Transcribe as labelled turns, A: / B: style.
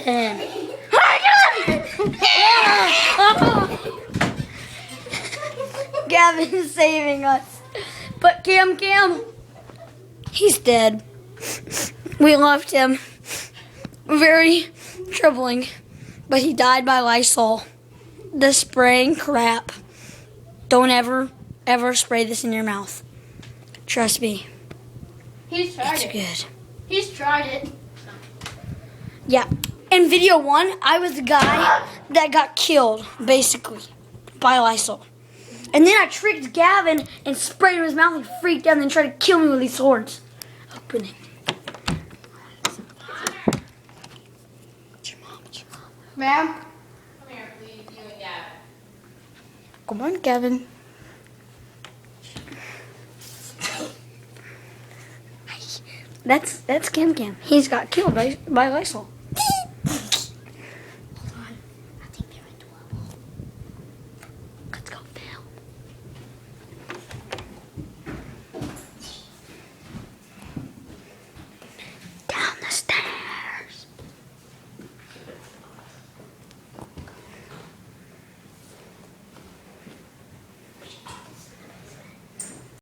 A: Gavin. Gavin is saving us. But Cam, he's dead. We left him. Very troubling. But he died by Lysol. The spraying crap. Don't ever spray this in your mouth. Trust me.
B: He's tried
A: It's
B: it.
A: good.
B: He's tried it.
A: Yeah. In video 1, I was the guy that got killed, basically, by Lysol. And then I tricked Gavin and sprayed in his mouth and freaked out and then tried to kill me with these swords. Open it. It's your mom.
B: Ma'am?
C: Come here, please, you and Gavin.
A: Come on, Gavin. That's Cam. He's got killed by Lysol.